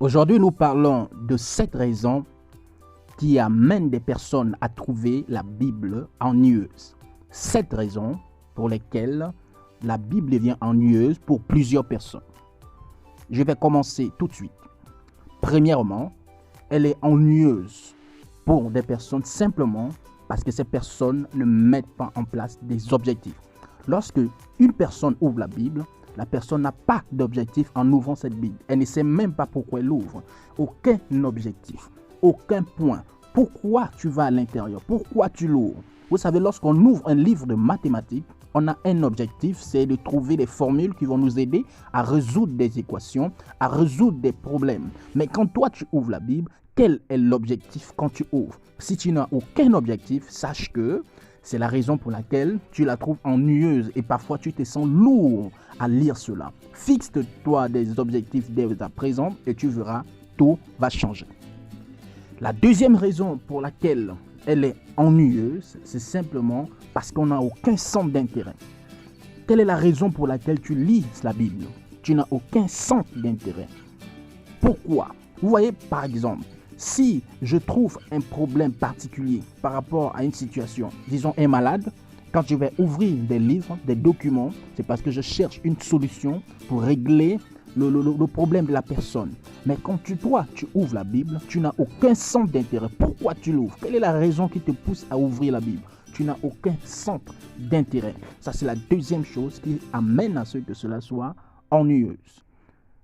Aujourd'hui, nous parlons de 7 raisons qui amènent des personnes à trouver la Bible ennuyeuse. 7 raisons pour lesquelles la Bible devient ennuyeuse pour plusieurs personnes. Je vais commencer tout de suite. Premièrement, elle est ennuyeuse pour des personnes simplement parce que ces personnes ne mettent pas en place des objectifs. Lorsque une personne ouvre la Bible, la personne n'a pas d'objectif en ouvrant cette Bible. Elle ne sait même pas pourquoi elle ouvre. Aucun objectif, aucun point. Pourquoi tu vas à l'intérieur? Pourquoi tu l'ouvres? Vous savez, lorsqu'on ouvre un livre de mathématiques, on a un objectif, c'est de trouver des formules qui vont nous aider à résoudre des équations, à résoudre des problèmes. Mais quand toi tu ouvres la Bible, quel est l'objectif quand tu ouvres? Si tu n'as aucun objectif, sache que c'est la raison pour laquelle tu la trouves ennuyeuse et parfois tu te sens lourd à lire cela. Fixe-toi des objectifs dès à présent et tu verras, tout va changer. La deuxième raison pour laquelle elle est ennuyeuse, c'est simplement parce qu'on n'a aucun centre d'intérêt. Quelle est la raison pour laquelle tu lis la Bible? Tu n'as aucun centre d'intérêt. Pourquoi? Vous voyez, par exemple, si je trouve un problème particulier par rapport à une situation, disons un malade, quand je vais ouvrir des livres, des documents, c'est parce que je cherche une solution pour régler le problème de la personne. Mais quand toi, tu ouvres la Bible, tu n'as aucun centre d'intérêt. Pourquoi tu l'ouvres? Quelle est la raison qui te pousse à ouvrir la Bible? Tu n'as aucun centre d'intérêt. Ça, c'est la deuxième chose qui amène à ce que cela soit ennuyeuse.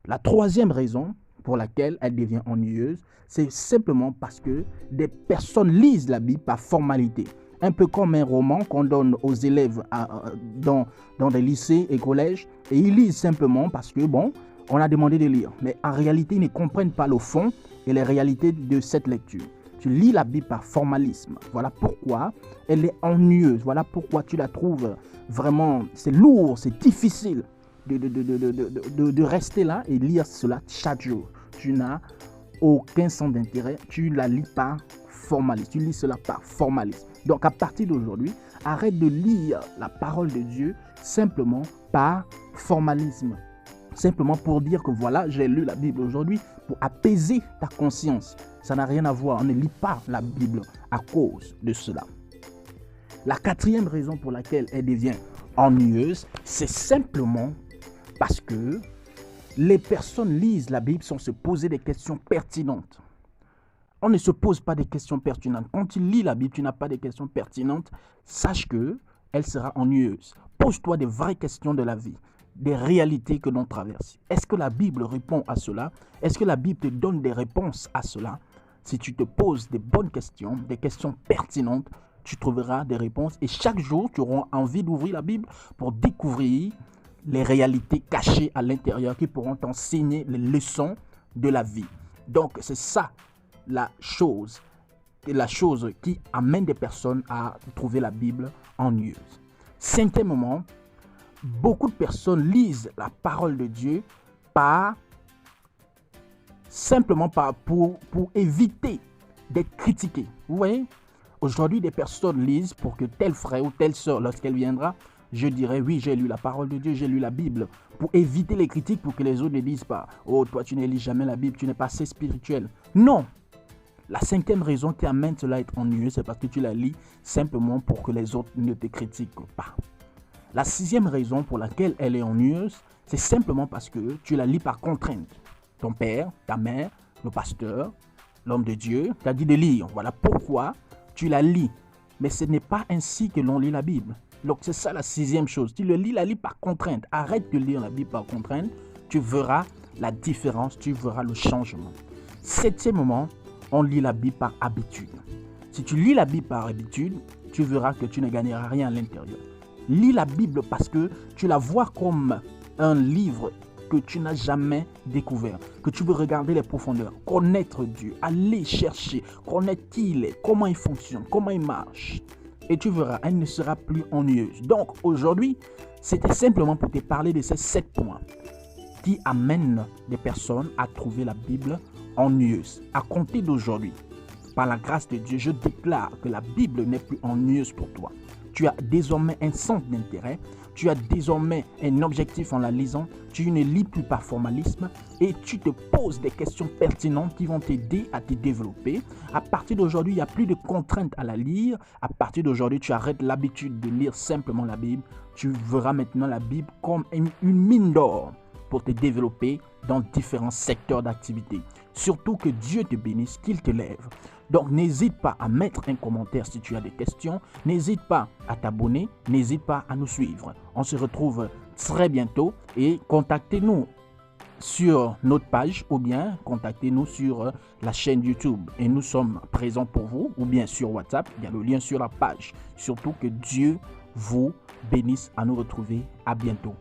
La troisième raison pour laquelle elle devient ennuyeuse, c'est simplement parce que des personnes lisent la Bible par formalité. Un peu comme un roman qu'on donne aux élèves dans des lycées et collèges, et ils lisent simplement parce que, on a demandé de lire. Mais en réalité, ils ne comprennent pas le fond et les réalités de cette lecture. Tu lis la Bible par formalisme. Voilà pourquoi elle est ennuyeuse. Voilà pourquoi tu la trouves vraiment, c'est lourd, c'est difficile de rester là et lire cela chaque jour. Tu n'as aucun centre d'intérêt. Tu la lis par formalisme. Tu lis cela par formalisme. Donc à partir d'aujourd'hui, arrête de lire la parole de Dieu simplement par formalisme. Simplement pour dire que voilà, j'ai lu la Bible aujourd'hui pour apaiser ta conscience. Ça n'a rien à voir. On ne lit pas la Bible à cause de cela. La quatrième raison pour laquelle elle devient ennuyeuse, c'est simplement parce que les personnes lisent la Bible sans se poser des questions pertinentes. On ne se pose pas des questions pertinentes. Quand tu lis la Bible, tu n'as pas de questions pertinentes, sache qu'elle sera ennuyeuse. Pose-toi des vraies questions de la vie, des réalités que l'on traverse. Est-ce que la Bible répond à cela? Est-ce que la Bible te donne des réponses à cela? Si tu te poses des bonnes questions, des questions pertinentes, tu trouveras des réponses et chaque jour, tu auras envie d'ouvrir la Bible pour découvrir les réalités cachées à l'intérieur qui pourront t'enseigner les leçons de la vie. Donc, c'est ça la chose qui amène des personnes à trouver la Bible ennuyeuse. Cinquièmement, beaucoup de personnes lisent la parole de Dieu simplement pour éviter d'être critiquées. Vous voyez, aujourd'hui, des personnes lisent pour que tel frère ou telle sœur, lorsqu'elle viendra, je dirais, oui, j'ai lu la parole de Dieu, j'ai lu la Bible, pour éviter les critiques, pour que les autres ne disent pas, oh, toi, tu ne lis jamais la Bible, tu n'es pas assez spirituel. Non. La cinquième raison qui amène cela à être ennuyeux, c'est parce que tu la lis simplement pour que les autres ne te critiquent pas. La sixième raison pour laquelle elle est ennuyeuse, c'est simplement parce que tu la lis par contrainte. Ton père, ta mère, le pasteur, l'homme de Dieu t'a dit de lire. Voilà pourquoi tu la lis. Mais ce n'est pas ainsi que l'on lit la Bible. Donc c'est ça la sixième chose. Tu la lis par contrainte. Arrête de lire la Bible par contrainte. Tu verras la différence, tu verras le changement. Septièmement, on lit la Bible par habitude. Si tu lis la Bible par habitude, tu verras que tu ne gagneras rien à l'intérieur. Lis la Bible parce que tu la vois comme un livre que tu n'as jamais découvert, que tu veux regarder les profondeurs, connaître Dieu, aller chercher, connaître qui il est, comment il fonctionne, comment il marche. Et tu verras, elle ne sera plus ennuyeuse. Donc aujourd'hui, c'était simplement pour te parler de ces 7 points qui amènent des personnes à trouver la Bible ennuyeuse. À compter d'aujourd'hui, par la grâce de Dieu, je déclare que la Bible n'est plus ennuyeuse pour toi. Tu as désormais un centre d'intérêt. Tu as désormais un objectif en la lisant. Tu ne lis plus par formalisme et tu te poses des questions pertinentes qui vont t'aider à te développer. À partir d'aujourd'hui, il n'y a plus de contraintes à la lire. À partir d'aujourd'hui, tu arrêtes l'habitude de lire simplement la Bible. Tu verras maintenant la Bible comme une mine d'or pour te développer dans différents secteurs d'activité. Surtout que Dieu te bénisse, qu'il te lève. Donc n'hésite pas à mettre un commentaire si tu as des questions. N'hésite pas à t'abonner. N'hésite pas à nous suivre. On se retrouve très bientôt et contactez-nous sur notre page ou bien contactez-nous sur la chaîne YouTube. Et nous sommes présents pour vous ou bien sur WhatsApp. Il y a le lien sur la page. Surtout que Dieu vous bénisse. À nous retrouver. À bientôt.